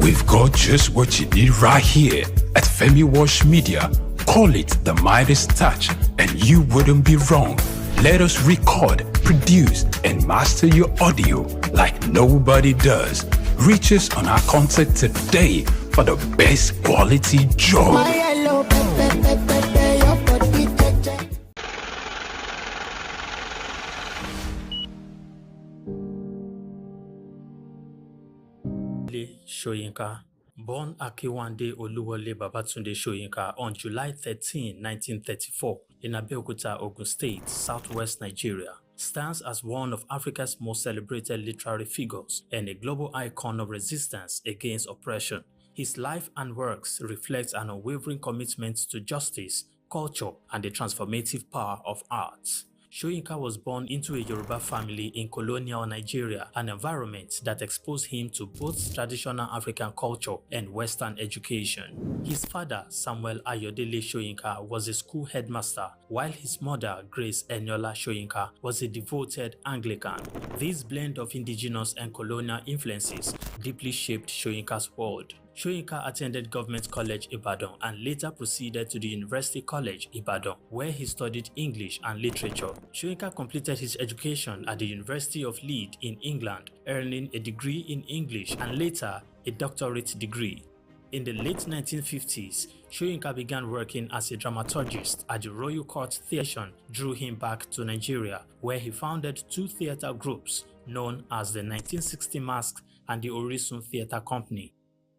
We've got just what you need right here at Femi Wash Media. Call it the Midas Touch, and you wouldn't be wrong. Let us record, produce, and master your audio like nobody does. Reach us on our contact today for the best quality job. Soyinka, born Akiwande Oluwole Babatunde Soyinka on July 13, 1934 in Abeokuta, Ogun State, southwest Nigeria, stands as one of Africa's most celebrated literary figures and a global icon of resistance against oppression. His life and works reflect an unwavering commitment to justice, culture, and the transformative power of art. Soyinka was born into a Yoruba family in colonial Nigeria, an environment that exposed him to both traditional African culture and Western education. His father, Samuel Ayodele Soyinka, was a school headmaster, while his mother, Grace Eniola Soyinka, was a devoted Anglican. This blend of indigenous and colonial influences deeply shaped Soyinka's world. Soyinka attended Government College Ibadan and later proceeded to the University College Ibadan, where he studied English and literature. Soyinka completed his education at the University of Leeds in England, earning a degree in English and later a doctorate degree. In the late 1950s, Soyinka began working as a dramaturgist at the Royal Court Theatre, drew him back to Nigeria, where he founded two theatre groups known as the 1960 Masque and the Orisun Theatre Company.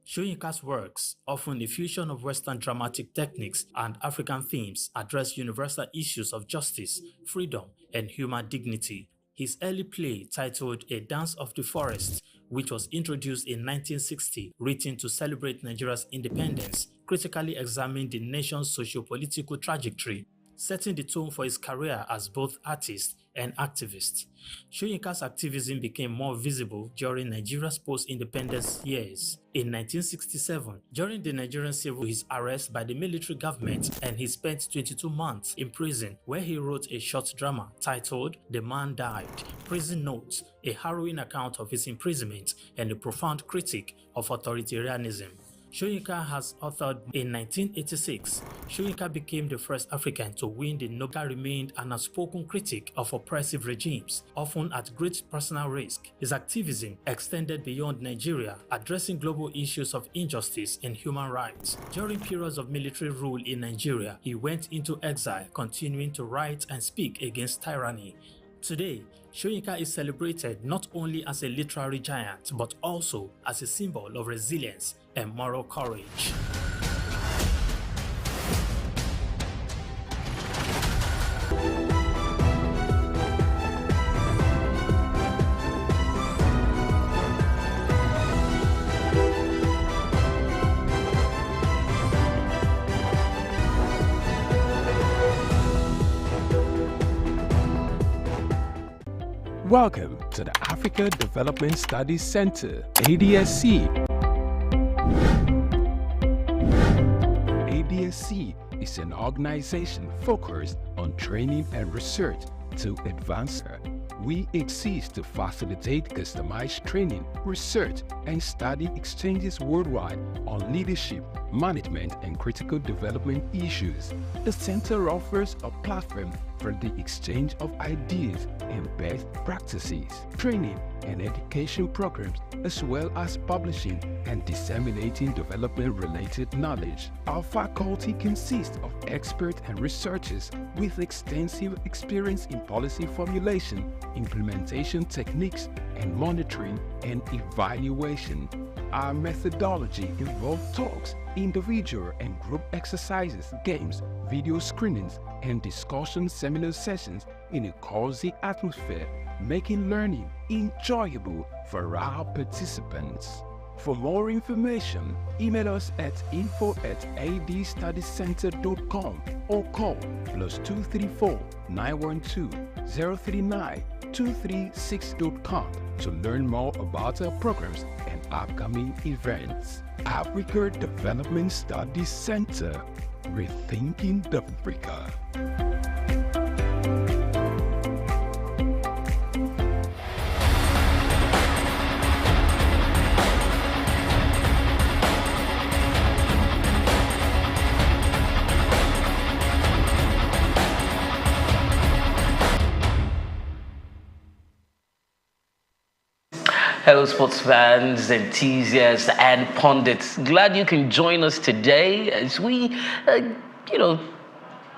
Soyinka's works, often a fusion of Western dramatic techniques and African themes, address universal issues of justice, freedom, and human dignity. His early play, titled A Dance of the Forest, which was introduced in 1960, written to celebrate Nigeria's independence, critically examined the nation's socio-political trajectory, setting the tone for his career as both artist and activist. Soyinka's activism became more visible during Nigeria's post-independence years. In 1967, during the Nigerian Civil War, his arrest by the military government, and he spent 22 months in prison, where he wrote a short drama titled The Man Died, Prison Notes, a harrowing account of his imprisonment and a profound critique of authoritarianism. Soyinka has authored in 1986. Soyinka became the first African to win the Nobel. Remained an outspoken critic of oppressive regimes, often at great personal risk. His activism extended beyond Nigeria, addressing global issues of injustice and human rights. During periods of military rule in Nigeria, he went into exile, continuing to write and speak against tyranny. Today, Soyinka is celebrated not only as a literary giant, but also as a symbol of resilience and moral courage. Welcome to the Africa Development Studies Center, ADSC. ADSC is an organization focused on training and research to advance. We exist to facilitate customized training, research, and study exchanges worldwide on leadership, management, and critical development issues. The center offers a platform for the exchange of ideas and best practices, training and education programs, as well as publishing and disseminating development-related knowledge. Our faculty consists of experts and researchers with extensive experience in policy formulation, implementation techniques, and monitoring and evaluation. Our methodology involves talks, individual and group exercises, games, video screenings, and discussion seminar sessions in a cozy atmosphere, making learning enjoyable for our participants. For more information, email us at info@adstudiescenter.com or call +234 912 039 236.com to learn more about our programs and upcoming events. Africa Development Studies Center, rethinking Africa. Hello, sports fans, enthusiasts, and pundits. Glad you can join us today as we, you know,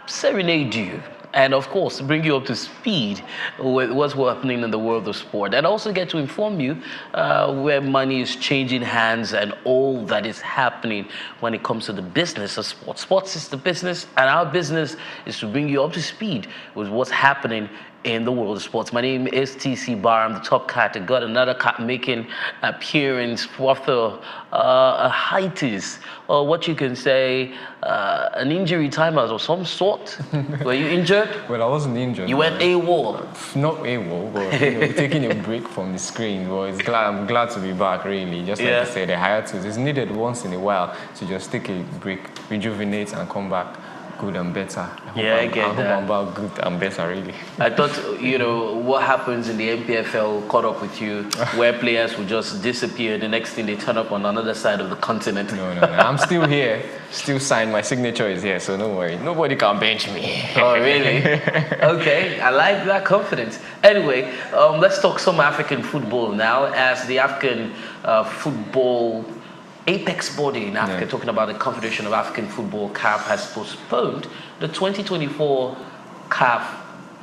serenade you and of course bring you up to speed with what's happening in the world of sport, and also get to inform you where money is changing hands and all that is happening when it comes to the business of sports. Sports is the business, and our business is to bring you up to speed with what's happening in the world of sports. My name is TC Bar. I'm the top cat. I got another cat making appearance after a hiatus, or what you can say, an injury timeout of some sort. Were you injured? Well, I wasn't injured. You went AWOL. Not AWOL, but taking a break from the screen. Well, I'm glad to be back, really. Just like you said, the hiatus is needed once in a while to just take a break, rejuvenate, and come back good and better. I hope I'm about good and better, really. I thought, what happens in the MPFL caught up with you, where players will just disappear. The next thing they turn up on another side of the continent. No. I'm still here, still signed. My signature is here, so don't worry. Nobody can bench me. Oh, really? Okay, I like that confidence. Anyway, let's talk some African football now, as the African football apex body in Africa, talking about the Confederation of African Football, CAF, has postponed the 2024 CAF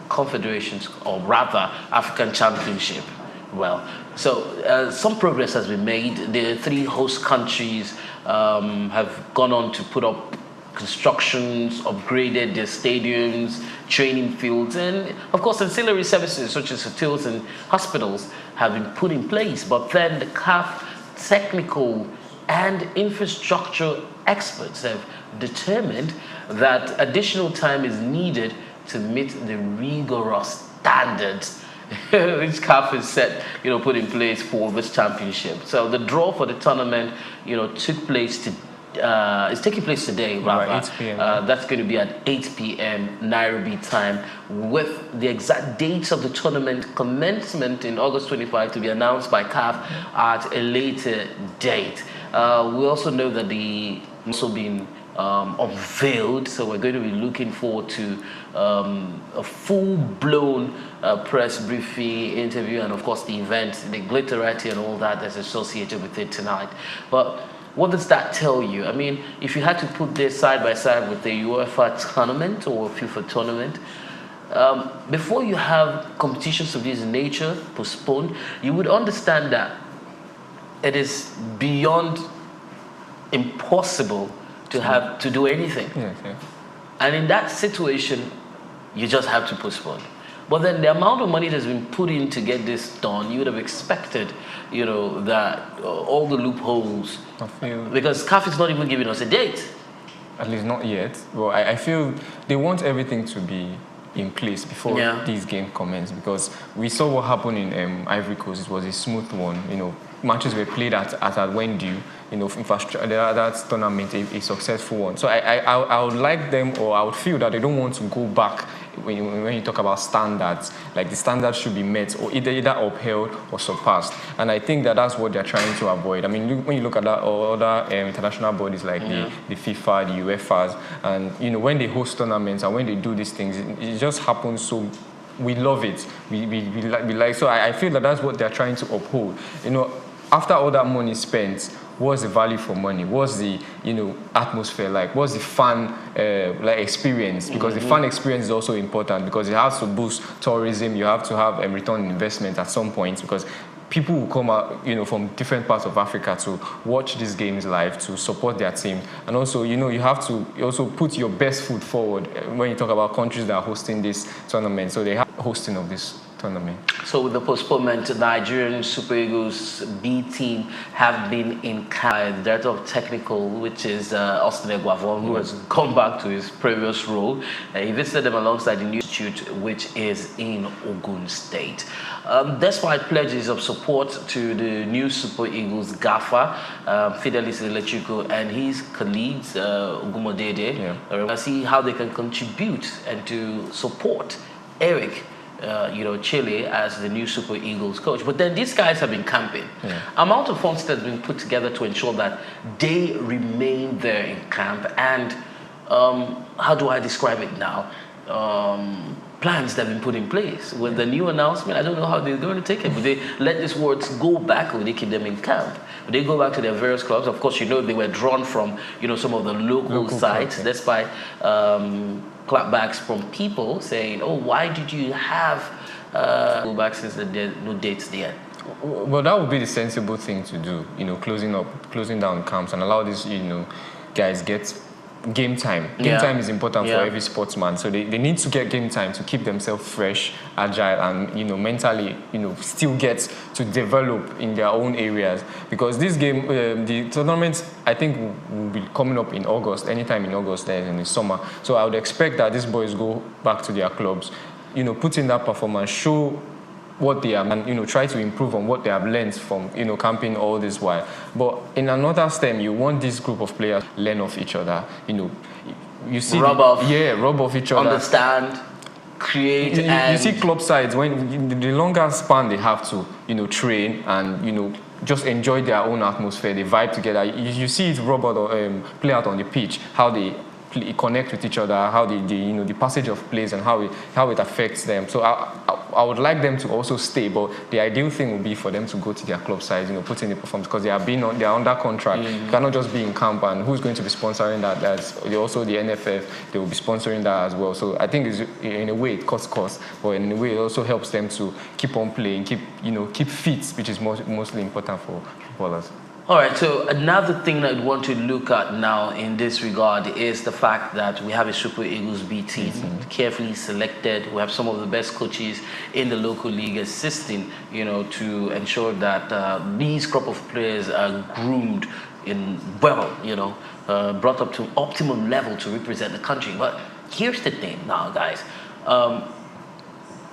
Confederations, or rather African Championship. Well, so some progress has been made. The three host countries have gone on to put up constructions, upgraded their stadiums, training fields, and of course ancillary services such as hotels and hospitals have been put in place. But then the CAF technical and infrastructure experts have determined that additional time is needed to meet the rigorous standards which CAF is put in place for this championship. So the draw for the tournament, took place it's taking place today, rather. 8 p.m. That's going to be at 8 p.m. Nairobi time, with the exact dates of the tournament commencement in August 25 to be announced by CAF at a later date. We also know that the also been unveiled, so we're going to be looking forward to a full-blown press briefing, interview, and of course the event, the glitterati and all that that's associated with it tonight. But what does that tell you? I mean, if you had to put this side by side with the UEFA tournament or FIFA tournament, before you have competitions of this nature postponed, you would understand that it is beyond impossible to have to do anything. Yes. And in that situation, you just have to postpone. But then the amount of money that's been put in to get this done, you would have expected, that all the loopholes, because CAF is not even giving us a date. At least not yet. Well, I feel they want everything to be in place before these games commence, because we saw what happened in Ivory Coast. It was a smooth one. Matches were played at Wendy. Infrastructure, that tournament a successful one. So I would like them, or I would feel that they don't want to go back when you talk about standards. Like, the standards should be met, or either upheld or surpassed. And I think that's what they're trying to avoid. I mean, when you look at that, or other international bodies like the FIFA, the UEFA's, and when they host tournaments and when they do these things, it just happens. So we love it. We like. So I feel that's what they're trying to uphold. After all that money spent, what's the value for money? What's the atmosphere like? What's the fan experience? Because the fan experience is also important, because it has to boost tourism. You have to have a return on investment at some point, because people will come out from different parts of Africa to watch these games live, to support their team. And also you have to also put your best foot forward when you talk about countries that are hosting this tournament. So they have hosting of this tournament. So with the postponement, the Nigerian Super Eagles B team have been in camp. The director of technical, which is Austin Eguavon, who has gone back to his previous role. He visited them alongside the new institute, which is in Ogun State. Despite pledges of support to the new Super Eagles gaffer, Fidelis Electrico, and his colleagues, Gumodede, see how they can contribute and to support Eric Chile as the new Super Eagles coach. But then these guys have been camping. Amount of funds that's been put together to ensure that they remain there in camp. And how do I describe it now? plans that have been put in place. With the new announcement, I don't know how they're going to take it. Would they let these words go back, or would they keep them in camp? Would they go back to their various clubs? Of course, they were drawn from, some of the local sites, despite clapbacks from people saying, oh, why did you have go back since there's no dates yet? Well, that would be the sensible thing to do, closing down camps and allow these, guys get game time. Game time is important for every sportsman. So they need to get game time to keep themselves fresh, agile, and mentally, still get to develop in their own areas. Because this game, the tournament, I think will be coming up in August, anytime in August, there in the summer. So I would expect that these boys go back to their clubs, put in that performance, show what they are, and try to improve on what they have learned from camping all this while. But in another stem, you want this group of players learn off each other. You see, rub off each other, understand, create. You see club sides when the longer span they have to train and just enjoy their own atmosphere, they vibe together. You see it rub out or play out on the pitch, how they connect with each other, how the passage of plays and how it affects them. So I would like them to also stay, but the ideal thing would be for them to go to their club sides, put in the performance, because they are under contract. You cannot just be in camp, and who's going to be sponsoring that? That's also the NFF. They will be sponsoring that as well. So I think in a way it cuts costs, but in a way it also helps them to keep on playing, keep fit, which is mostly important for footballers. All right, so another thing that I want to look at now in this regard is the fact that we have a Super Eagles B team, carefully selected. We have some of the best coaches in the local league assisting, to ensure that these crop of players are groomed brought up to optimum level to represent the country. But here's the thing now, guys.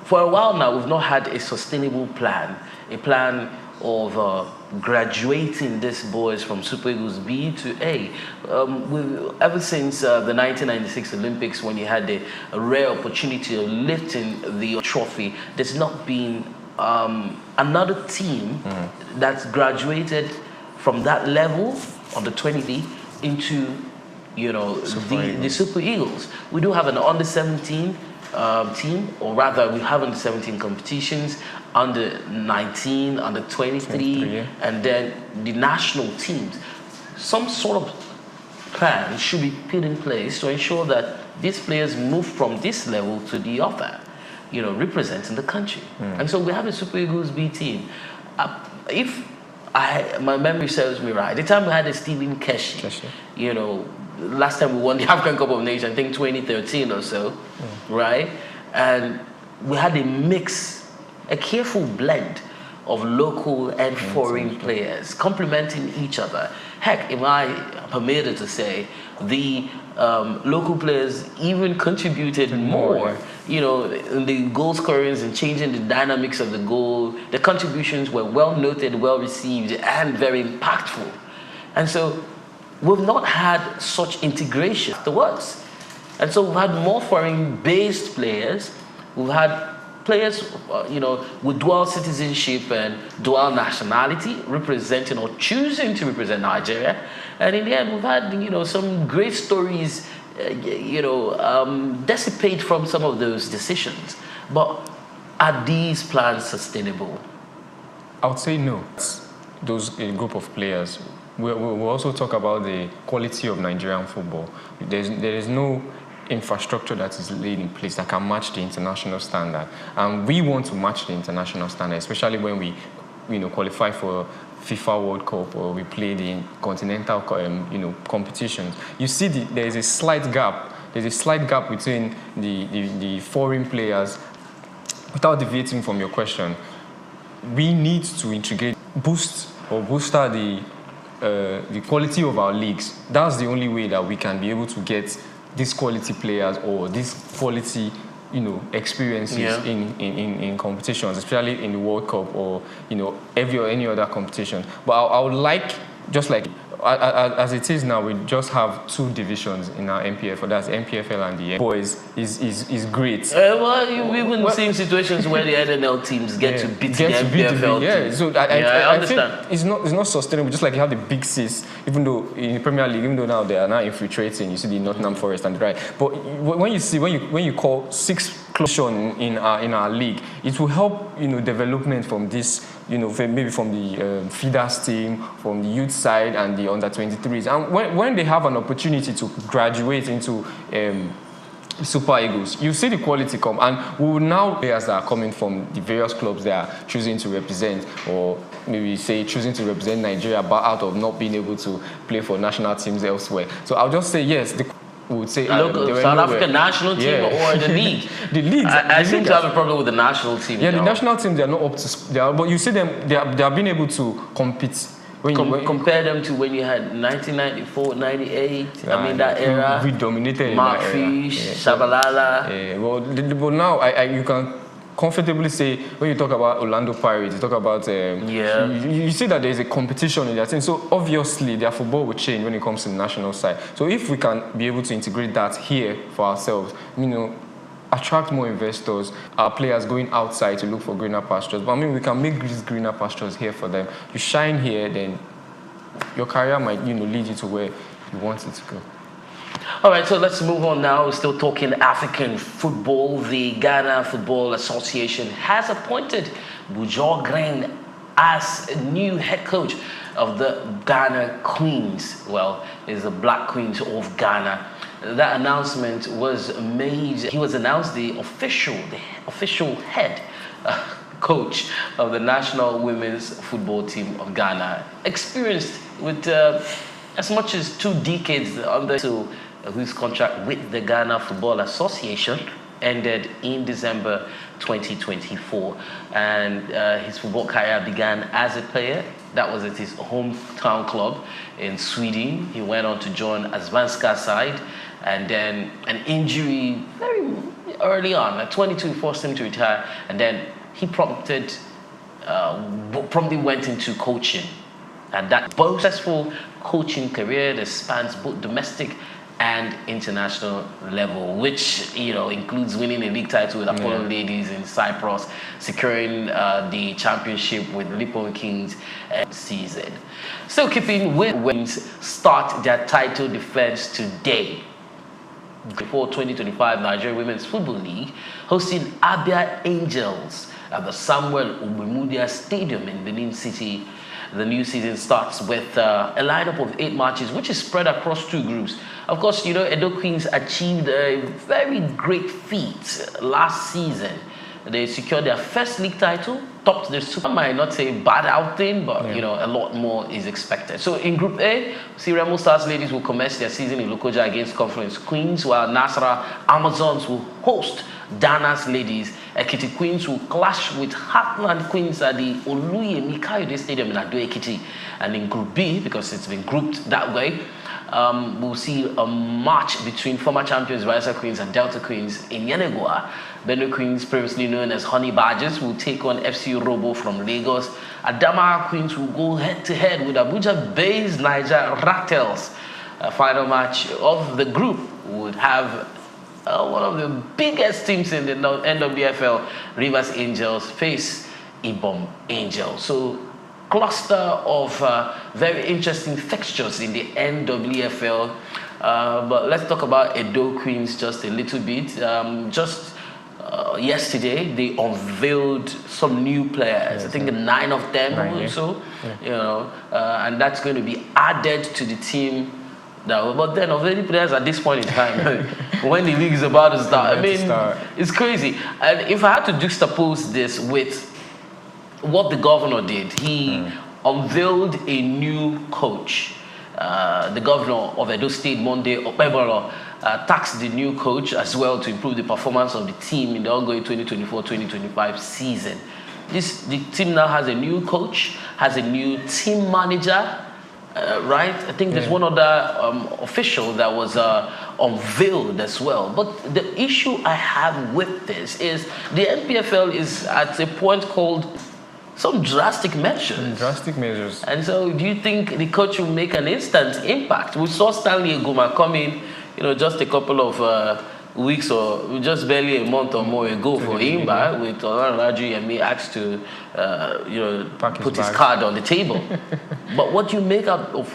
For a while now, we've not had a sustainable plan, a plan of graduating these boys from Super Eagles B to A. Ever since the 1996 Olympics, when you had the rare opportunity of lifting the trophy, there's not been another team that's graduated from that level on the 20 into the Super Eagles. We do have an under 17 team, or rather we have under 17 competitions, under 19, under 23, and then the national teams. Some sort of plan should be put in place to ensure that these players move from this level to the other, representing the country. And so we have a Super Eagles B team. If my memory serves me right, the time we had a Stephen Keshi, last time we won the African Cup of Nations, I think 2013 or so, right? And we had a careful blend of local and foreign players complementing each other. Heck, am I permitted to say, the local players even contributed more, in the goal scorings and changing the dynamics of the goal. The contributions were well noted, well received, and very impactful. And so we've not had such integration afterwards. And so we've had more foreign-based players. We've had players, with dual citizenship and dual nationality, representing or choosing to represent Nigeria. And in the end, we've had, some great stories, dissipate from some of those decisions. But are these plans sustainable? I would say no. Those group of players. We'll also talk about the quality of Nigerian football. There is no infrastructure that is laid in place that can match the international standard, and we want to match the international standard, especially when we qualify for FIFA World Cup or we play the continental competitions. You see there is a slight gap. There's a slight gap between the foreign players. Without deviating from your question, we need to integrate, booster the quality of our leagues. That's the only way that we can be able to get these quality players or these quality, experiences in competitions, especially in the World Cup or any other competition. But I would like, just like as it is now, we just have two divisions in our MPFL. That's MPFL and the boys is great. Well, we've been seeing situations where the NNL teams get to beat the MPFL teams. So I understand. It's not sustainable. Just like you have the big six, even though in the Premier League, even though now they are now infiltrating, you see the Nottingham Forest and the right. But when you call 6 in our league. It will help, development from this, maybe from the feeders team, from the youth side and the under-23s. And when they have an opportunity to graduate into Super Eagles, you see the quality come, and we will now players that are coming from the various clubs they are choosing to represent, or maybe say choosing to represent Nigeria, but out of not being able to play for national teams elsewhere. So I'll just say yes. We would say South African national team or the league. The league. I seem to have a problem with the national team. Yeah, the national team, they are not up to. But you see them, they are being able to compete. Compare them to when you had 1994, 98. I mean that era. We dominated Mark in that era. Fish, Shabalala. Yeah. Well, now you can comfortably say when you talk about Orlando Pirates, you talk about you see that there is a competition in that thing. So obviously their football will change when it comes to the national side. So if we can be able to integrate that here for ourselves, attract more investors, our players going outside to look for greener pastures. But we can make these greener pastures here for them. You shine here, then your career might, lead you to where you want it to go. All right, so let's move on now. We're still talking African football. The Ghana Football Association has appointed Bujo Green as a new head coach of the Ghana Queens. Well, it's the Black Queens of Ghana. That announcement was made. He was announced the official head coach of the national women's football team of Ghana. Experienced with as much as 2 decades under whose contract with the Ghana Football Association ended in December 2024, and his football career began as a player. That was at his hometown club in Sweden. He went on to join Asvanska side, and then an injury very early on, at 22, forced him to retire, and then he promptly went into coaching. And that successful coaching career that spans both domestic and international level, which includes winning a league title with Apollo Ladies in Cyprus, securing the championship with Lipon Kings season. Still keeping with wins, start their title defense today. Before 2025 Nigeria Women's Football League, hosting Abia Angels at the Samuel Ogbemudia Stadium in Benin City. The new season starts with a lineup of 8 matches, which is spread across 2 groups. Of course, Edo Queens achieved a very great feat last season. They secured their first league title, topped the Super. I might not say bad outing, but a lot more is expected. So in Group A, Remo Stars ladies will commence their season in Lokoja against Conference Queens, while Nasra Amazons will host Danas ladies. Ekiti Queens will clash with Heartland Queens at the Oluyemi Kayode Stadium in Ado Ekiti. And in Group B, because it's been grouped that way, we'll see a match between former champions Bayelsa Queens and Delta Queens in Yenagoa. Benue Queens, previously known as Honey Badgers, will take on FC Robo from Lagos. Adama Queens will go head-to-head with Abuja-based Niger Rattles. A final match of the group would have one of the biggest teams in the NWFL, Rivers Angels, face Ibom Angels. So, cluster of very interesting fixtures in the NWFL. But let's talk about Edo Queens just a little bit. Yesterday, they unveiled some new players. I think 9 of them or so. And that's going to be added to the team. But then, of any players at this point in time, when the league is about to start, it's crazy. And if I had to juxtapose this with what the governor did, he unveiled a new coach. The governor of Edo State, Monday Okpebolo, tasked the new coach as well to improve the performance of the team in the ongoing 2024-2025 season. The team now has a new coach, has a new team manager, right? I think there's one other official that was unveiled as well. But the issue I have with this is the NPFL is at a point called some drastic measures. And so do you think the coach will make an instant impact? We saw Stanley Egoma come in, just a couple of weeks or just barely a month or more ago for Imba with Olaraju and me asked to, put his card on the table. But what do you make up of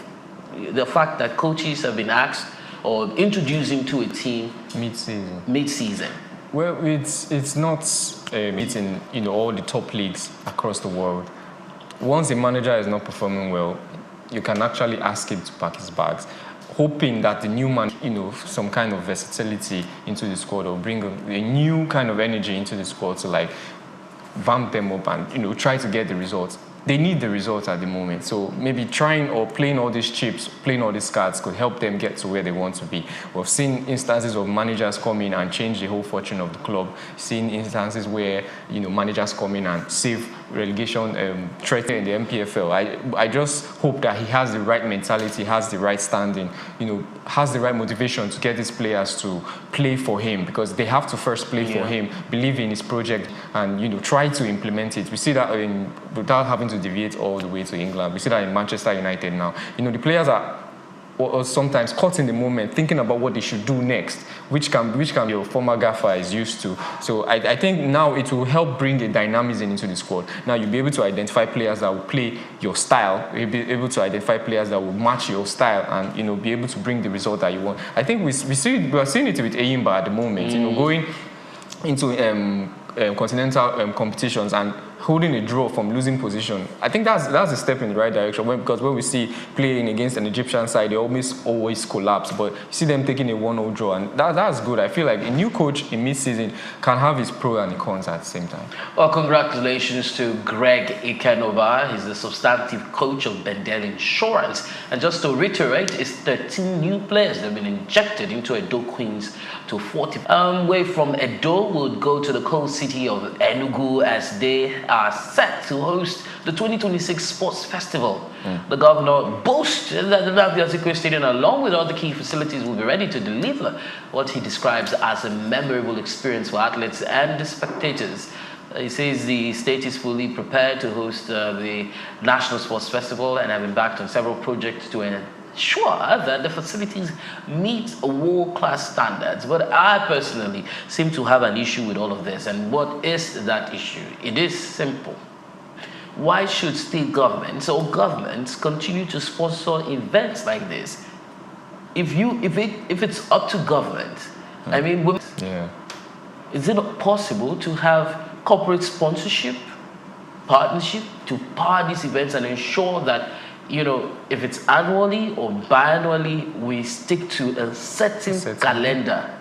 the fact that coaches have been asked or introduced him to a team mid-season? Well, it's not it's in all the top leagues across the world. Once a manager is not performing well, you can actually ask him to pack his bags, hoping that the new man, some kind of versatility into the squad or bring a new kind of energy into the squad to like vamp them up and try to get the results. They need the results at the moment. So maybe trying or playing all these chips, playing all these cards could help them get to where they want to be. We've seen instances of managers come in and change the whole fortune of the club. Seen instances where, managers come in and save relegation threat in the MPFL. I just hope that he has the right mentality, has the right standing, has the right motivation to get these players to play for him, because they have to first play for him, believe in his project, and try to implement it. We see that without having to deviate all the way to England. We see that in Manchester United now. The players are or sometimes caught in the moment, thinking about what they should do next, which can your former gaffer is used to. So I think now it will help bring a dynamism into the squad. Now you'll be able to identify players that will play your style. You'll be able to identify players that will match your style, and be able to bring the result that you want. I think we are seeing it with Ayimba at the moment. Going into continental competitions and holding a draw from losing position. I think that's a step in the right direction, because when we see playing against an Egyptian side, they always collapse, but you see them taking a 1-0 draw, and that's good. I feel like a new coach in mid-season can have his pro and his cons at the same time. Well, congratulations to Greg Ikenova. He's the substantive coach of Bendel Insurance, and just to reiterate, it's 13 new players that have been injected into Edo Queens to 40. Way from Edo, we'll go to the cold city of Enugu as they are set to host the 2026 Sports Festival. The governor boasts that the SOUQ Stadium, along with other key facilities, will be ready to deliver what he describes as a memorable experience for athletes and the spectators. He says the state is fully prepared to host the National Sports Festival and have embarked on several projects to ensure that the facilities meet world-class standards. But I personally seem to have an issue with all of this. And what is that issue? It is simple. Why should state governments or governments continue to sponsor events like this? If it's up to government, I mean, is it not possible to have corporate sponsorship, partnership to power these events and ensure that, if it's annually or biannually, we stick to a certain calendar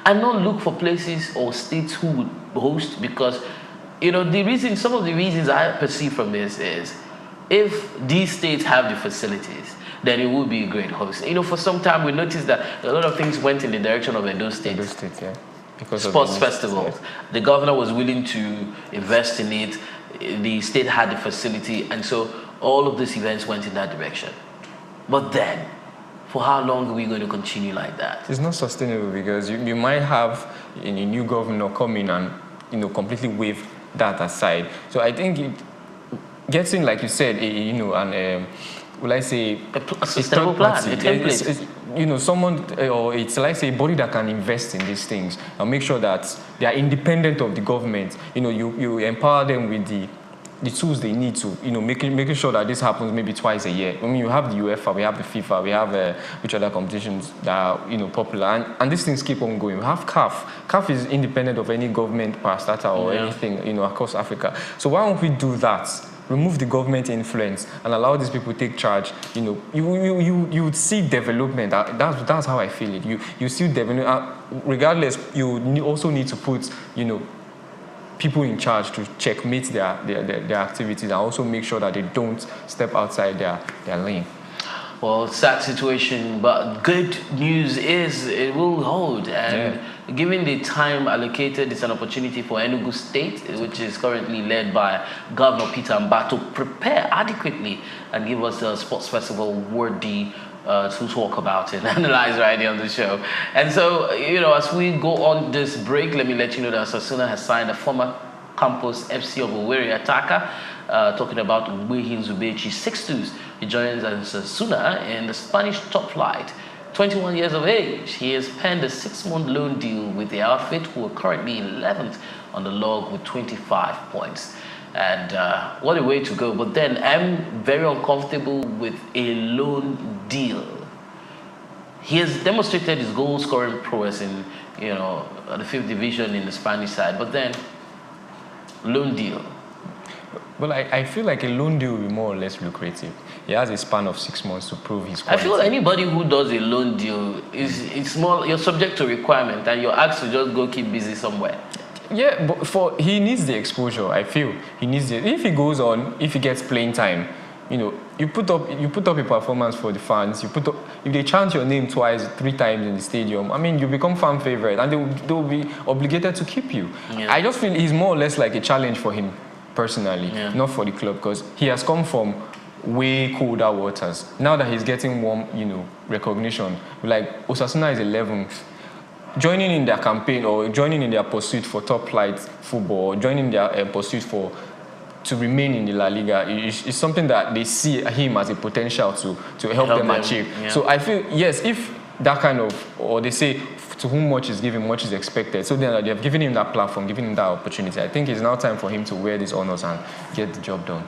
and not look for places or states who would host? Because, some of the reasons I perceive from this is, if these states have the facilities, then it would be a great host. For some time, we noticed that a lot of things went in the direction of Edo State. Edo State, yeah. Because sports festivals. The governor was willing to invest in it. The state had the facility, and so all of these events went in that direction. But then, for how long are we going to continue like that? It's not sustainable, because you might have a new governor come in and completely wave that aside. So I think getting, like you said, will I say a sustainable plan, a template. Someone, or it's like say a body that can invest in these things and make sure that they are independent of the government. You empower them with the tools they need to, making sure that this happens maybe twice a year. I mean, you have the UEFA, we have the FIFA, we have which other competitions that are, popular, and these things keep on going. We have CAF. CAF is independent of any government parastatal or anything, across Africa. So why don't we do that? Remove the government influence and allow these people to take charge. You would see development. That's how I feel it. You see development. Regardless, you also need to put, people in charge to checkmate their activities and also make sure that they don't step outside their lane. Well, sad situation, but good news is it will hold. And given the time allocated, it's an opportunity for Enugu State, which is currently led by Governor Peter Mba, to prepare adequately and give us a sports festival worthy to talk about it, analyze right here on the show. And so, as we go on this break, let me let you know that Osasuna has signed a former Campus FC of Owerri attacker, talking about Wehin Zubechi Sixtus. He joins Osasuna in the Spanish top flight. 21 years of age, he has penned a 6-month loan deal with the outfit, who are currently 11th on the log with 25 points. And what a way to go. But then I'm very uncomfortable with a loan deal. he has demonstrated his goal-scoring prowess in, the 5th division in the Spanish side. But then, loan deal. Well, I feel like a loan deal will be more or less lucrative. He has a span of 6 months to prove his quality. I feel anybody who does a loan deal it's more, you're subject to requirement and you're asked to just go keep busy somewhere. Yeah, but he needs the exposure. I feel he needs it. If he goes on, if he gets playing time, you put up a performance for the fans. If they chant your name twice, 3 times in the stadium, I mean, you become fan favorite, and they will be obligated to keep you. Yeah. I just feel he's more or less like a challenge for him personally, not for the club, because he has come from way colder waters. Now that he's getting warm, recognition, like Osasuna is 11th. Joining in their campaign or joining in their pursuit for top flight football, or joining their pursuit to remain in the La Liga is something that they see him as a potential to help them achieve. Yeah. So I feel, yes, if that kind of, or they say, to whom much is given, much is expected. So then they have given him that platform, given him that opportunity. I think it's now time for him to wear these honors and get the job done.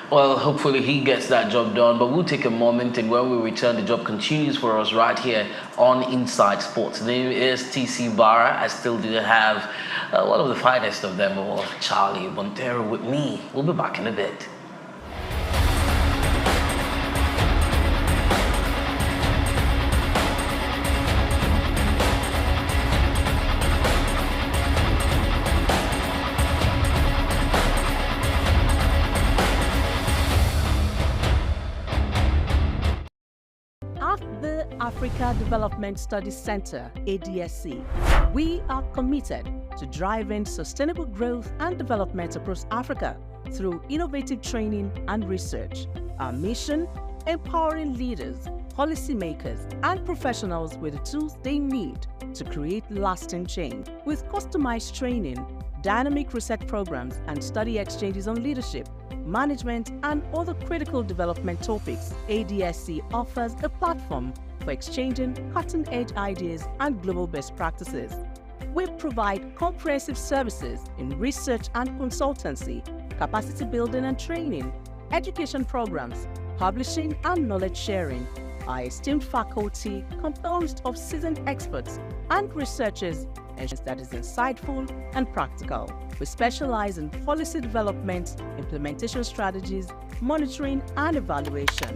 Well, hopefully he gets that job done, but we'll take a moment, and when we return, the job continues for us right here on Inside Sports. The name is TC Barra. I still do have one of the finest of them all, Charlie Montero, with me. We'll be back in a bit. Africa Development Studies Center, ADSC, we are committed to driving sustainable growth and development across Africa through innovative training and research. Our mission, empowering leaders, policymakers, and professionals with the tools they need to create lasting change. With customized training, dynamic research programs, and study exchanges on leadership, management, and other critical development topics, ADSC offers a platform for exchanging cutting-edge ideas and global best practices. We provide comprehensive services in research and consultancy, capacity building and training, education programs, publishing and knowledge sharing. Our esteemed faculty, composed of seasoned experts and researchers, ensures that is insightful and practical. We specialize in policy development, implementation strategies, monitoring, and evaluation.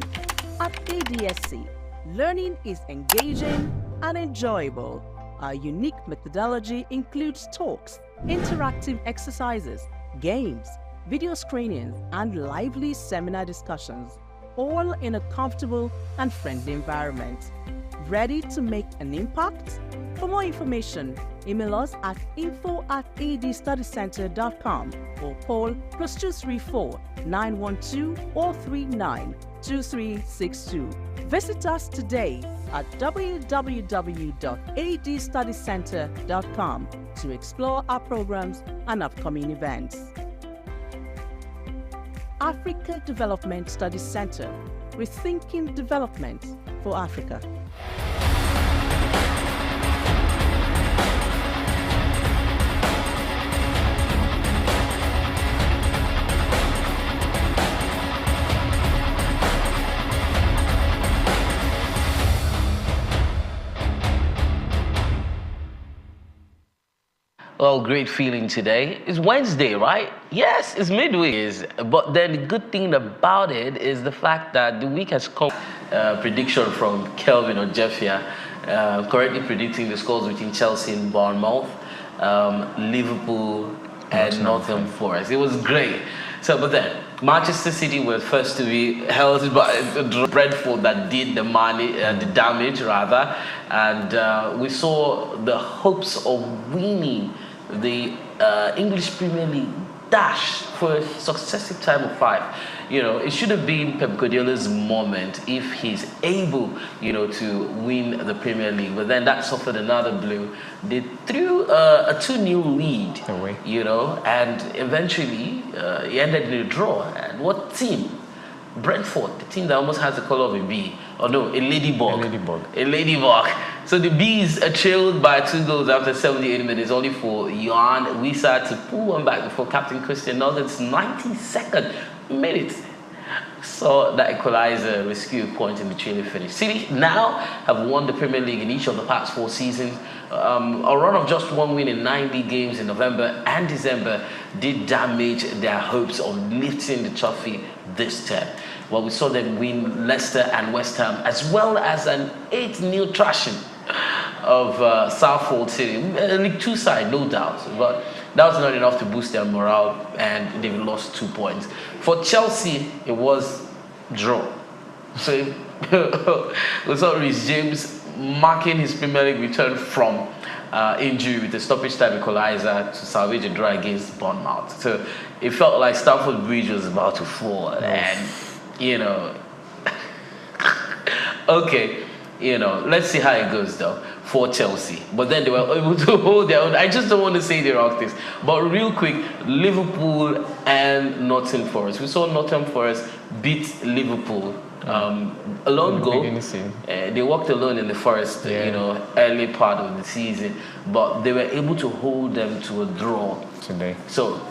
At ADSC, learning is engaging and enjoyable. Our unique methodology includes talks, interactive exercises, games, video screenings, and lively seminar discussions, all in a comfortable and friendly environment. Ready to make an impact? For more information, email us at info@adstudycenter.com or call +234 912 439 2362. Visit us today at www.adstudycenter.com to explore our programs and upcoming events. Africa Development Studies Center, rethinking development for Africa. Well, great feeling today. It's Wednesday, right? Yes, it's midweek. But then the good thing about it is the fact that the week has come. Prediction from Kelvin or Jeffia, correctly predicting the scores between Chelsea and Bournemouth, Liverpool and Nottingham Forest. It was great. So, but then Manchester City were first to be held by Brentford that did the damage rather, and we saw the hopes of winning the English Premier League dash for a successive time of 5. It should have been Pep Guardiola's moment if he's able, to win the Premier League. But then that suffered another blow. They threw a 2-0 lead, away. And eventually he ended in a draw. And what team? Brentford, the team that almost has the color of a bee. Or no, a ladybug. A ladybug. So the Bees are trailed by 2 goals after 78 minutes, only for Jan Wissa to pull one back before Captain Christian Northern's 92nd minute. saw that equalizer rescue a point in the trailing finish. City now have won the Premier League in each of the past 4 seasons. A run of just 1 win in 9 league games in November and December did damage their hopes of lifting the trophy this term. Well, we saw them win Leicester and West Ham, as well as an 8-0 thrashing of Southall City. League 2 side, no doubt, but that was not enough to boost their morale, and they've lost 2 points. For Chelsea, it was draw. So we saw Reece James marking his Premier League return from injury with a stoppage time equalizer to salvage a draw against Bournemouth. So it felt like Stamford Bridge was about to fall, and you know, okay, you know, let's see how it goes though for Chelsea. But then they were able to hold their own. I just don't want to say the wrong things. But real quick, Liverpool and Nottingham Forest. We saw Nottingham Forest beat Liverpool. Alone goal. They walked alone in the Forest, you know, early part of the season, but they were able to hold them to a draw today. So,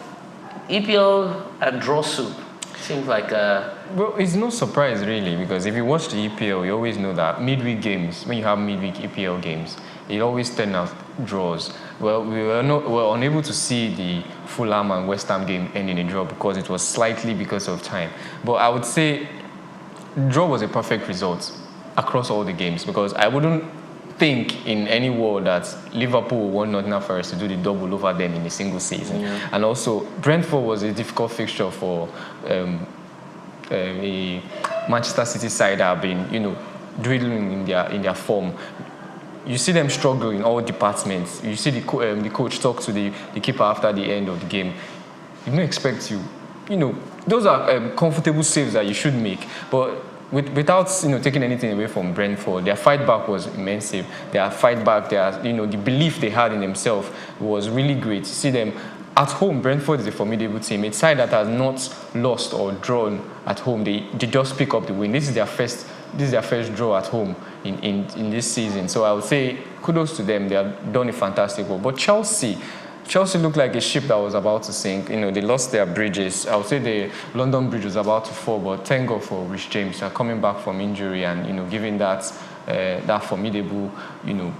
EPL and draw soup seems like a... Well, it's no surprise really, because if you watch the EPL, you always know that midweek games, when you have midweek EPL games, it always turns out draws. Well, we were unable to see the Fulham and West Ham game end in a draw because it was slightly because of time. But I would say draw was a perfect result across all the games, because I wouldn't think in any world that Liverpool won Nottingham Forest to do the double over them in a single season. Yeah. And also, Brentford was a difficult fixture for a Manchester City side that have been, you know, dwindling in their form. You see them struggle in all departments. You see the coach talk to the keeper after the end of the game. You don't expect you know, those are comfortable saves that you should make, but without, you know, taking anything away from Brentford, their fight back was immense. Their fight back, you know, the belief they had in themselves was really great. You see them at home. Brentford is a formidable team. It's a side that has not lost or drawn at home. They just pick up the win. This is their first draw at home in this season. So I would say kudos to them. They have done a fantastic work. But Chelsea looked like a ship that was about to sink. You know, they lost their bridges. I would say the London Bridge was about to fall, but thank God for Reece James coming back from injury and, you know, giving that formidable, you know,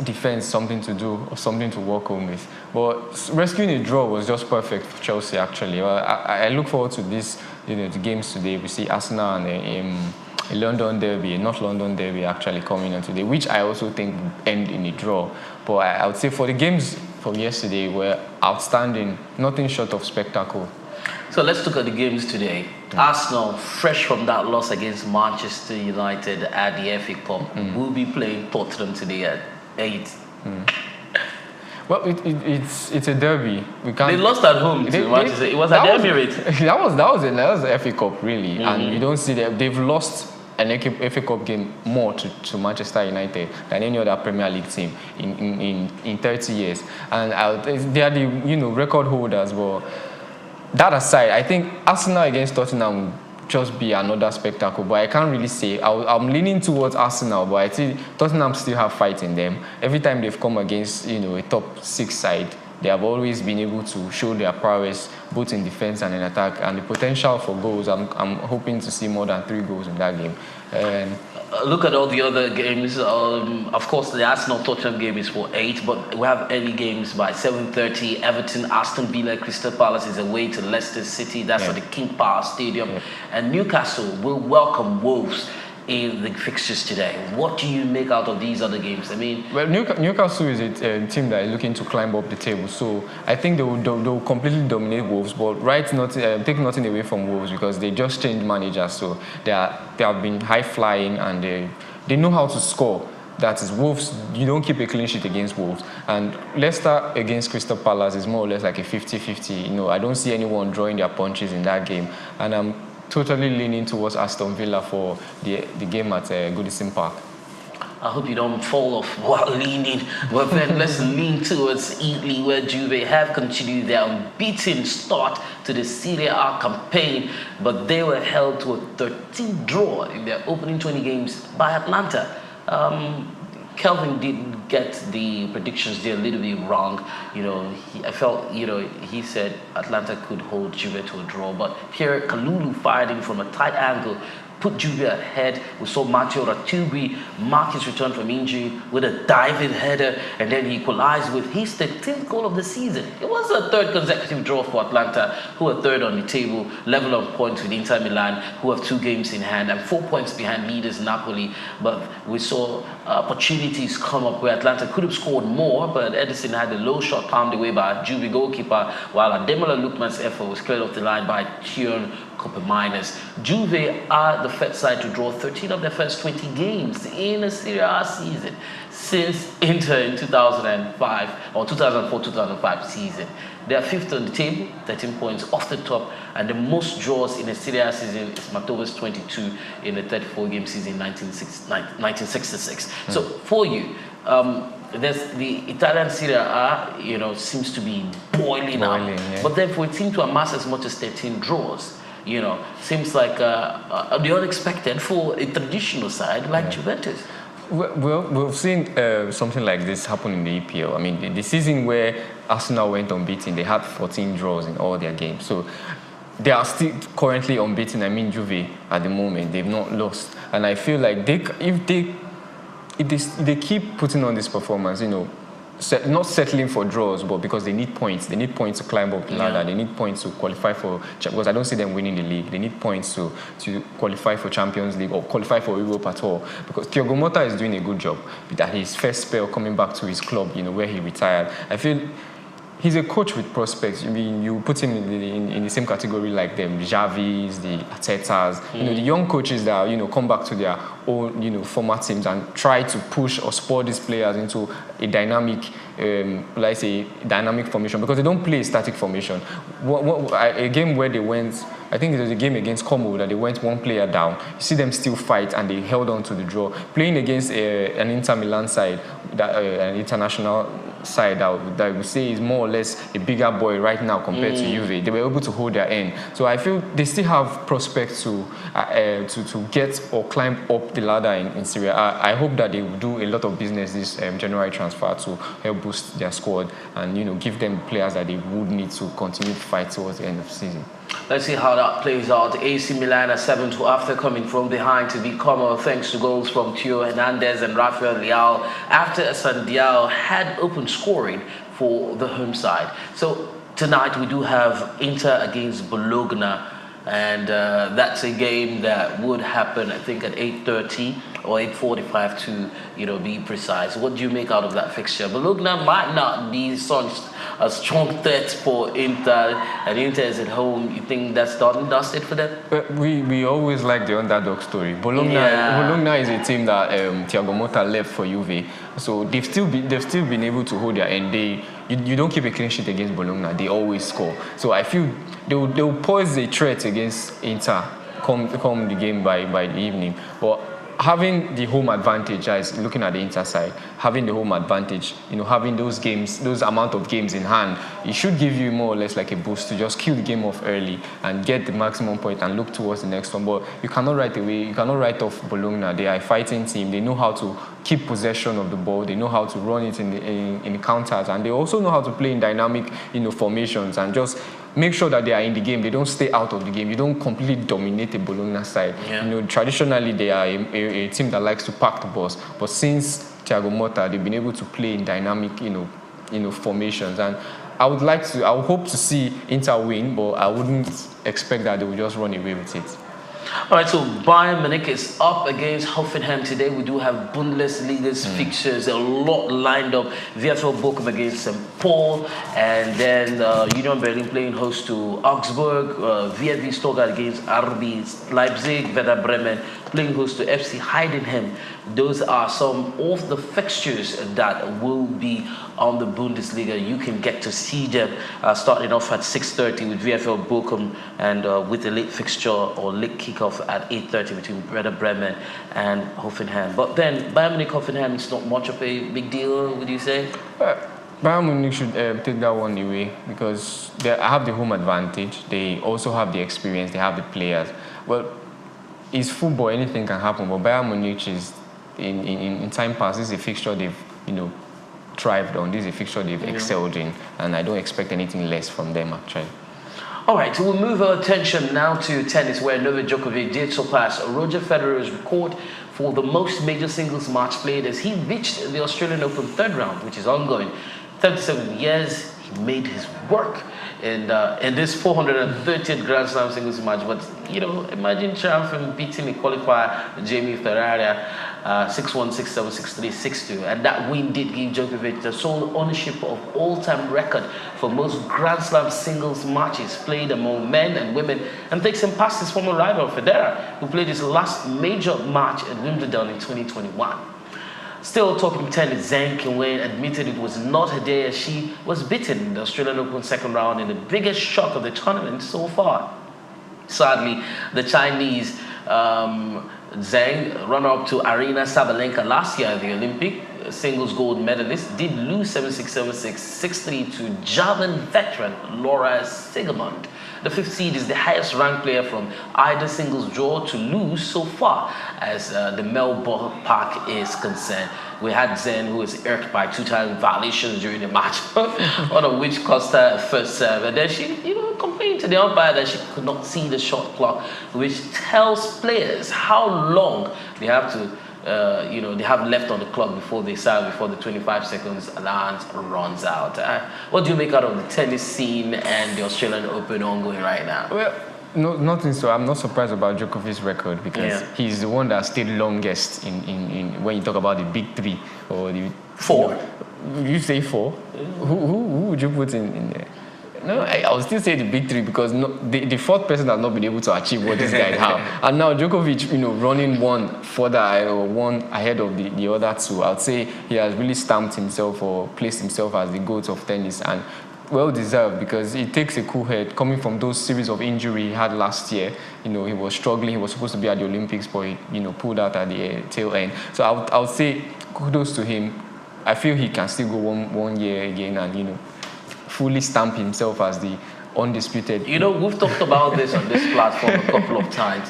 defense something to do or something to work on with. But rescuing a draw was just perfect for Chelsea, actually. Well, I look forward to this, you know, the games today. We see Arsenal and a London derby, a North London derby actually coming on today, which I also think will end in a draw. But I would say for the games from yesterday were outstanding, nothing short of spectacle. So let's look at the games today. Arsenal, fresh from that loss against Manchester United at the FA Cup, will be playing Tottenham today at 8. Well, it's a derby. They lost at home to Manchester. It was at Emirates. That was the FA Cup, really. And you don't see them. They've lost an FA Cup game more to Manchester United than any other Premier League team in 30 years. And they are the, you know, record holders. But that aside, I think Arsenal against Tottenham will just be another spectacle. But I can't really say. I'm leaning towards Arsenal, but I think Tottenham still have fight in them. Every time they've come against, you know, a top 6 side, they have always been able to show their prowess both in defense and in attack, and the potential for goals. I'm hoping to see more than 3 goals in that game. Look at all the other games. Of course, the Arsenal-Tottenham game is for 8, but we have early games by 7:30. Everton, Aston Villa, Crystal Palace is away to Leicester City. That's at the King Power Stadium. And Newcastle will welcome Wolves in the fixtures today. What do you make out of these other games? I mean, well, Newcastle is a team that is looking to climb up the table, so I think they will completely dominate Wolves. But take nothing away from Wolves, because they just changed managers, so they have been high flying and they know how to score. That is, Wolves, you don't keep a clean sheet against Wolves. And Leicester against Crystal Palace is more or less like a 50-50. You know, I don't see anyone drawing their punches in that game, and I'm totally leaning towards Aston Villa for the game at Goodison Park. I hope you don't fall off while leaning. But then let's lean towards Italy, where Juve have continued their unbeaten start to the Serie A campaign, but they were held to a 13 draw in their opening 20 games by Atlanta. Kelvin did get the predictions there a little bit wrong. I felt, he said Atlanta could hold Juve to a draw, but here Kalulu fired in from a tight angle, put Juve ahead. We saw Matteo Ratubi mark his return from injury with a diving header, and then he equalized with his 13th goal of the season. It was a third consecutive draw for Atlanta, who are third on the table, level on points with Inter Milan, who have 2 games in hand and 4 points behind leaders Napoli. But we saw opportunities come up where Atlanta could have scored more, but Edison had a low shot palmed away by Juve goalkeeper, while Ademola Lookman's effort was cleared off the line by Tjorn Miners. Juve are the first side to draw 13 of their first 20 games in a Serie A season since Inter in 2005 or 2004-2005 season. They are 5th on the table, 13 points off the top, and the most draws in a Serie A season is Mantova's 22 in a 34-game season in 1966. So for you, there's the Italian Serie A, seems to be boiling up. Yeah. But then for a team to amass as much as 13 draws, seems like the unexpected for a traditional side like Juventus. Well, we've seen something like this happen in the EPL. I mean, the season where Arsenal went unbeaten, they had 14 draws in all their games. So they are still currently unbeaten. I mean, Juve at the moment, they've not lost. And I feel like if they keep putting on this performance, not settling for draws, but because they need points. They need points to climb up the ladder. They need points to qualify for, because I don't see them winning the league. They need points to qualify for Champions League or qualify for Europe at all. Because Thiago Motta is doing a good job at his first spell coming back to his club, where he retired. I feel he's a coach with prospects. I mean, you put him in the same category like them, the Javis, the Artetas, the young coaches that come back to their own, former teams and try to push or spur these players into a dynamic, dynamic formation, because they don't play a static formation. A game where they went, I think it was a game against Como that they went one player down. You see them still fight and they held on to the draw. Playing against an Inter Milan side, an international side that I would say is more or less a bigger boy right now compared to Juve. They were able to hold their end. So I feel they still have prospects to get or climb up the ladder in Serie A. I hope that they will do a lot of business this January transfer to help boost their squad and give them players that they would need to continue to fight towards the end of the season. Let's see how that plays out. AC Milan are 7-2 after coming from behind to become thanks to goals from Theo Hernandez and Rafael Leao after Sandiao had opened scoring for the home side. So tonight we do have Inter against Bologna, and that's a game that would happen, I think, at 8:30 or 8:45 to be precise. What do you make out of that fixture? Bologna might not be such a strong threat for Inter, and Inter is at home. You think that's done and dusted for them? We always like the underdog story. Bologna is a team that Thiago Motta left for Juve, so they've still been able to hold their end. You don't keep a clean sheet against Bologna. They always score. So I feel they'll pose a threat against Inter come the game by the evening. But having the home advantage, as looking at the Inter side, having the home advantage, having those games, those amount of games in hand, it should give you more or less like a boost to just kill the game off early and get the maximum point and look towards the next one. But you cannot write off Bologna. They are a fighting team. They know how to keep possession of the ball. They know how to run it in the counters, and they also know how to play in dynamic, formations and just make sure that they are in the game. They don't stay out of the game. You don't completely dominate the Bologna side. Yeah. Traditionally they are a team that likes to pack the balls, but since Thiago Motta, they've been able to play in dynamic, formations. And I would hope to see Inter win, but I wouldn't expect that they will just run away with it. All right, so Bayern Munich is up against Hoffenheim today. We do have Bundesliga's fixtures, a lot lined up. VfL Bochum against St. Paul, and then Union Berlin playing host to Augsburg, VfB Stuttgart against RB Leipzig, Werder Bremen playing host to FC Heidenheim. Those are some of the fixtures that will be on the Bundesliga. You can get to see them starting off at 6:30 with VfL Bochum, and with a late fixture or late kickoff at 8:30 between Werder Bremen and Hoffenheim. But then Bayern Munich Hoffenheim is not much of a big deal, would you say? Bayern Munich should take that one away because they have the home advantage. They also have the experience. They have the players. Well, it's football. Anything can happen. But Bayern Munich is in time past, this is a fixture they've, thrived on. This is a fixture they've excelled in, and I don't expect anything less from them, actually. All right, we'll move our attention now to tennis, where Novak Djokovic did surpass Roger Federer's record for the most major singles match played as he reached the Australian Open third round, which is ongoing. 37 years, he made his work in this 430th Grand Slam singles match. But, imagine triumphing, beating a qualifier, Jamie Ferrara, 6-1, 6-7, 6-3, 6-2. And that win did give Djokovic the sole ownership of all-time record for most Grand Slam singles matches played among men and women, and takes him past his former rival, Federer, who played his last major match at Wimbledon in 2021. Still talking tennis, Zhang Qinwen admitted it was not her day as she was beaten in the Australian Open second round in the biggest shock of the tournament so far. Sadly, the Chinese Zhang, runner-up to Arina Sabalenka last year at the Olympic singles gold medalist, did lose 7-6, 7-6, 6-3 to German veteran Laura Siegemund. The fifth seed is the highest ranked player from either singles draw to lose so far as the Melbourne Park is concerned. We had Zhang, who was irked by two-time violations during the match, one of which cost her a first serve. And then she, complained to the umpire that she could not see the shot clock, which tells players how long they have to they have left on the clock before they serve, before the 25 seconds allowance runs out. What do you make out of the tennis scene and the Australian Open ongoing right now? Well, no, nothing. So I'm not surprised about Djokovic's record because he's the one that stayed longest in when you talk about the big three or the four. You say four? Who would you put in there? No, I would still say the big three because the fourth person has not been able to achieve what this guy have. And now Djokovic, running one further or one ahead of the other two, I'd say he has really stamped himself or placed himself as the GOAT of tennis, and well deserved because it takes a cool head coming from those series of injury he had last year. He was struggling. He was supposed to be at the Olympics, but he pulled out at the tail end. So I would say kudos to him. I feel he can still go one year again and fully stamp himself as the undisputed. We've talked about this on this platform a couple of times,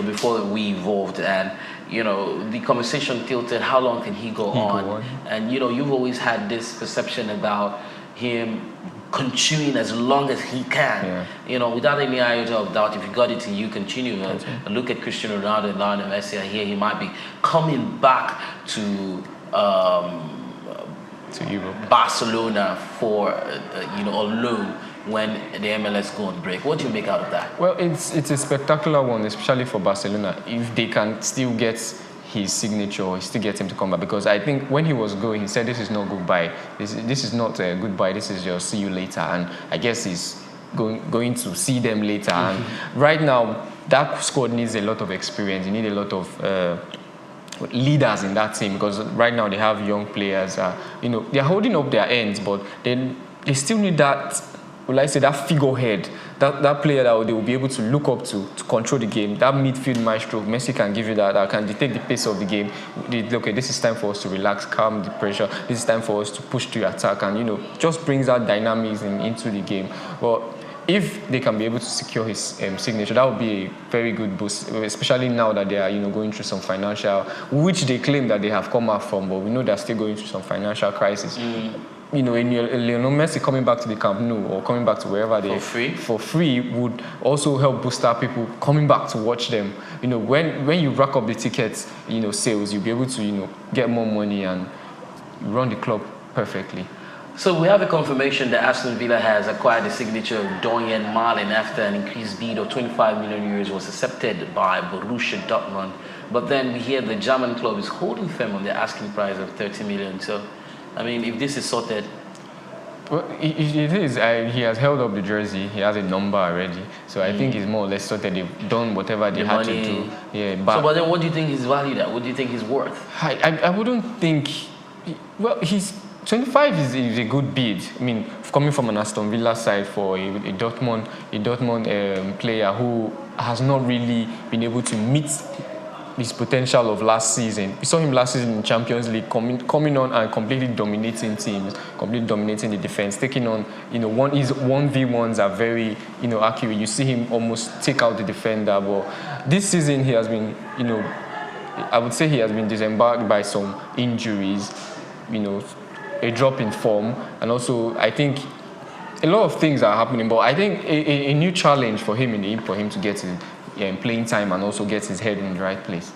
before we evolved, and the conversation tilted, how long can he go on? And you've always had this perception about him continuing as long as he can, without any iota of doubt. If you got it to you, continue. And look at Cristiano Ronaldo and Lionel Messi. Here he might be coming back to Europe, Barcelona for a loan when the MLS go on break. What do you make out of that? Well, it's a spectacular one, especially for Barcelona, if they can still get his signature or still get him to come back, because I think when he was going, he said this is not goodbye. This is not a goodbye. This is your see you later. And I guess he's going to see them later. And right now, that squad needs a lot of experience. You need a lot of leaders in that team, because right now they have young players. They're holding up their ends, but they still need that. Will I say that figurehead, that player that they will be able to look up to control the game. That midfield maestro, Messi can give you that can dictate the pace of the game. Okay, this is time for us to relax, calm the pressure. This is time for us to push to attack, and just brings that dynamism into the game. But if they can be able to secure his signature, that would be a very good boost, especially now that they are going through some financial, which they claim that they have come out from, but we know they're still going through some financial crisis. Lionel Messi coming back to the Camp Nou or coming back to wherever they for free would also help boost our people coming back to watch them. When you rack up the tickets, sales, you'll be able to get more money and run the club perfectly. So we have a confirmation that Aston Villa has acquired the signature of Dorian Marlin after an increased bid of 25 million euros was accepted by Borussia Dortmund. But then we hear the German club is holding firm on the asking price of 30 million. So, if this is sorted... Well, it is. He has held up the jersey. He has a number already. So I think it's more or less sorted. They've done whatever they had to do. Yeah, but then what do you think he's valued at? What do you think he's worth? I wouldn't think... Well, he's... 25 is a good bid. Coming from an Aston Villa side for a Dortmund player who has not really been able to meet his potential of last season. We saw him last season in Champions League coming on and completely dominating teams, completely dominating the defense, taking on, his 1v1s are very, accurate. You see him almost take out the defender. But this season he has been, I would say he has been disembarked by some injuries, a drop in form, and also I think a lot of things are happening. But I think a new challenge for him for him to get his playing time and also get his head in the right place.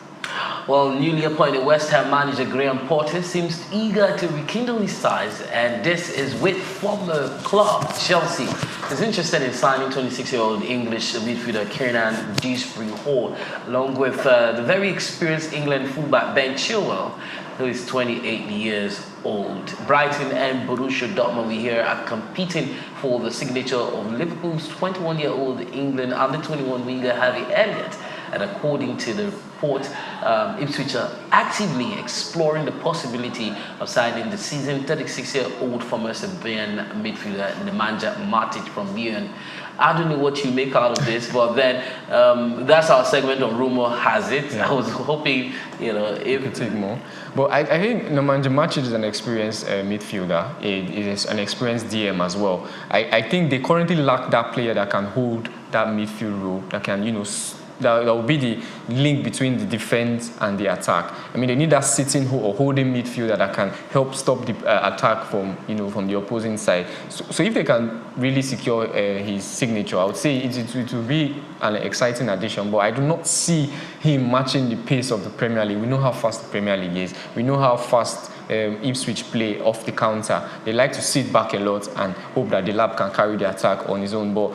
Well, newly appointed West Ham manager Graham Potter seems eager to rekindle his ties, and this is with former club Chelsea. He's interested in signing 26-year-old English midfielder Kieran Dewsbury-Hall, along with the very experienced England fullback Ben Chilwell, who is 28 years old. Brighton and Borussia Dortmund, we hear, are competing for the signature of Liverpool's 21-year-old England under-21 winger Harvey Elliott. And according to the report, Ipswich are actively exploring the possibility of signing the seasoned 36-year-old former Serbian midfielder Nemanja Matic from Lyon. I don't know what you make out of this, but then that's our segment on Rumor Has It. Yeah. I was hoping, if you could take more. But I think Nemanja Matic is an experienced midfielder. It is an experienced DM as well. I think they currently lack that player that can hold that midfield role, that can, that will be the link between the defense and the attack. I mean, they need that sitting or holding midfielder that can help stop the attack from the opposing side. So if they can really secure his signature, I would say it will be an exciting addition. But I do not see him matching the pace of the Premier League. We know how fast the Premier League is. We know how fast Ipswich play off the counter. They like to sit back a lot and hope that the lab can carry the attack on his own. But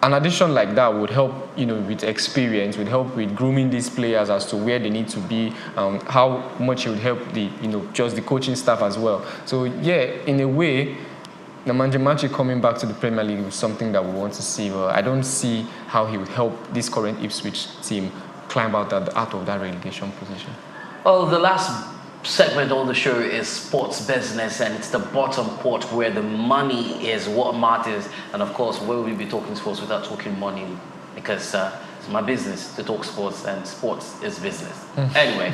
an addition like that would help, with experience, would help with grooming these players as to where they need to be, how much it would help the, just the coaching staff as well. So yeah, in a way, Nemanja Matic coming back to the Premier League is something that we want to see. But I don't see how he would help this current Ipswich team climb out of that relegation position. Well, the last segment on the show is sports business, and it's the bottom port where the money is what matters. And of course, where will we be talking sports without talking money? Because it's my business to talk sports, and sports is business. Anyway,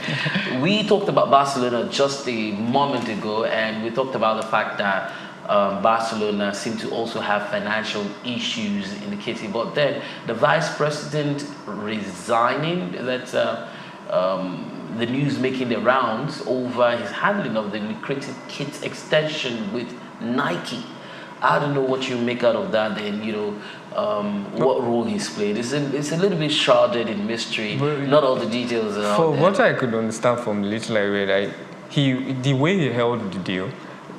we talked about Barcelona just a moment ago, and we talked about the fact that Barcelona seem to also have financial issues in the kitty. But then the vice president resigning, the news making the rounds over his handling of the lucrative kit extension with Nike. I don't know what you make out of that, and what role he's played. It's a little bit shrouded in mystery. Not all the details are for out there. What I could understand from the little I read, the way he held the deal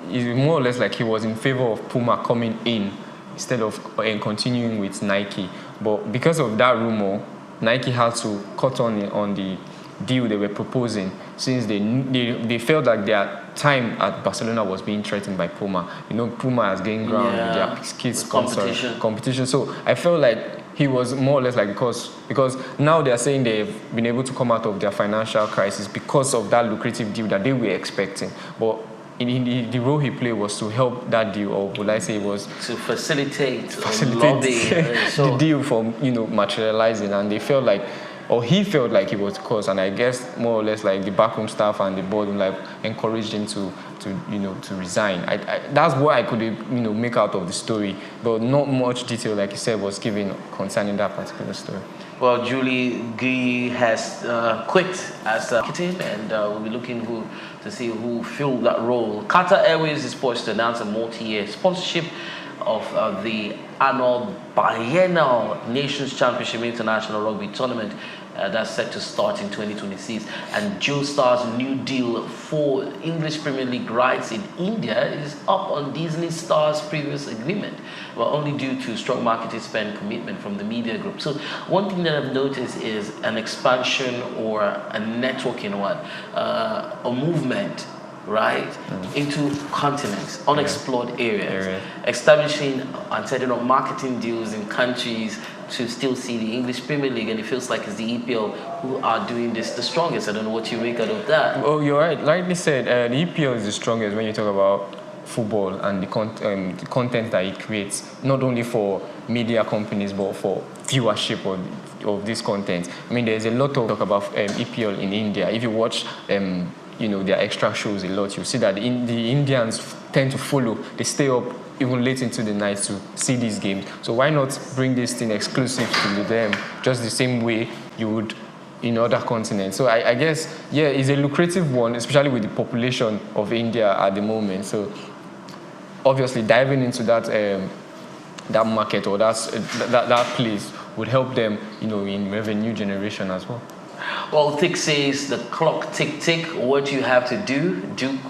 is more or less like he was in favor of Puma coming in instead of continuing with Nike. But because of that rumor, Nike had to cut on the deal they were proposing, since they felt like their time at Barcelona was being threatened by Puma. Puma has gained ground with their kids competition. So I felt like he was more or less like because now they are saying they've been able to come out of their financial crisis because of that lucrative deal that they were expecting. But the role he played was to help that deal, or would I say it was to facilitate lobby, the deal from materializing, and they felt like, or he felt like he was cause, and I guess more or less like the backroom staff and the board encouraged him to resign. That's what I could make out of the story, but not much detail, like you said, was given concerning that particular story. Well, Julie Guy has quit as captain, and we'll be looking to see who filled that role. Qatar Airways is poised to announce a multi-year sponsorship of the annual biennial Nations Championship International Rugby Tournament that's set to start in 2026. And Joe Star's new deal for English Premier League rights in India is up on Disney Star's previous agreement, but only due to strong marketing spend commitment from the media group. So one thing that I've noticed is an expansion or a networking, a movement, right, into continents, unexplored areas, establishing and setting up marketing deals in countries to still see the English Premier League, and it feels like it's the EPL who are doing this the strongest. I don't know what you make out of that. Oh, you're right. Rightly said, the EPL is the strongest when you talk about football and the content that it creates, not only for media companies but for viewership of this content. I mean, there's a lot of talk about EPL in India. If you watch their extra shows a lot, you see that the Indians tend to follow. They stay up even late into the night to see these games. So why not bring this thing exclusive to them, just the same way you would in other continents. So I guess, yeah, it's a lucrative one, especially with the population of India at the moment. So obviously diving into that that market or that place would help them, in revenue generation as well. Well, Tick says the clock tick tick. What you have to do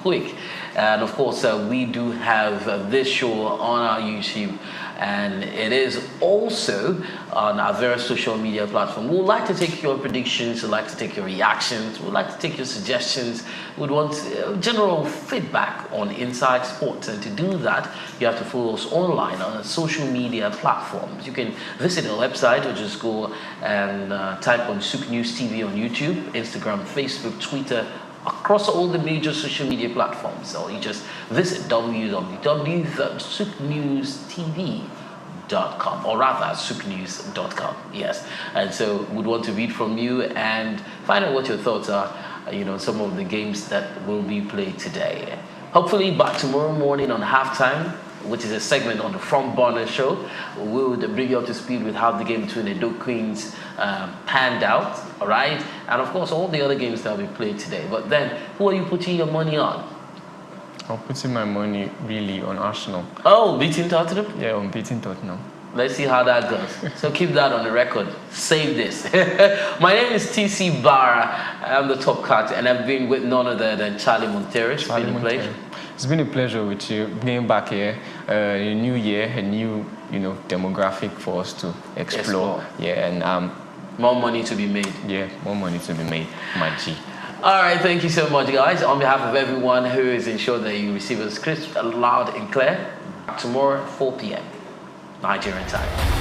quick. And of course, we do have this show on our YouTube, and it is also on our various social media platforms. We'd like to take your predictions, we'd like to take your reactions, we'd like to take your suggestions. We'd want general feedback on Inside Sports, and to do that, you have to follow us online on our social media platforms. You can visit our website or just go and type on SOUQ News TV on YouTube, Instagram, Facebook, Twitter, across all the major social media platforms. So you just visit www.souqnewstv.com, or rather souqnews.com. Yes. And so we'd want to read from you and find out what your thoughts are, some of the games that will be played today. Hopefully by tomorrow morning on halftime, which is a segment on the Front Burner show, we will bring you up to speed with how the game between the Edo Queens panned out, all right? And of course, all the other games that we played today. But then, who are you putting your money on? I'm putting my money really on Arsenal. Oh, beating Tottenham? Yeah, I'm beating Tottenham. Let's see how that goes. So keep that on the record. Save this. My name is TC Barra. I'm the top cut, and I've been with none other than Charlie Montero. It's been a pleasure. It's been a pleasure with you being back here. A new year, a new demographic for us to explore. Yeah, and more money to be made. Yeah, more money to be made, my G. All right, thank you so much, guys. On behalf of everyone who is ensured that you receive a script loud and clear, tomorrow 4 p.m. Nigerian time.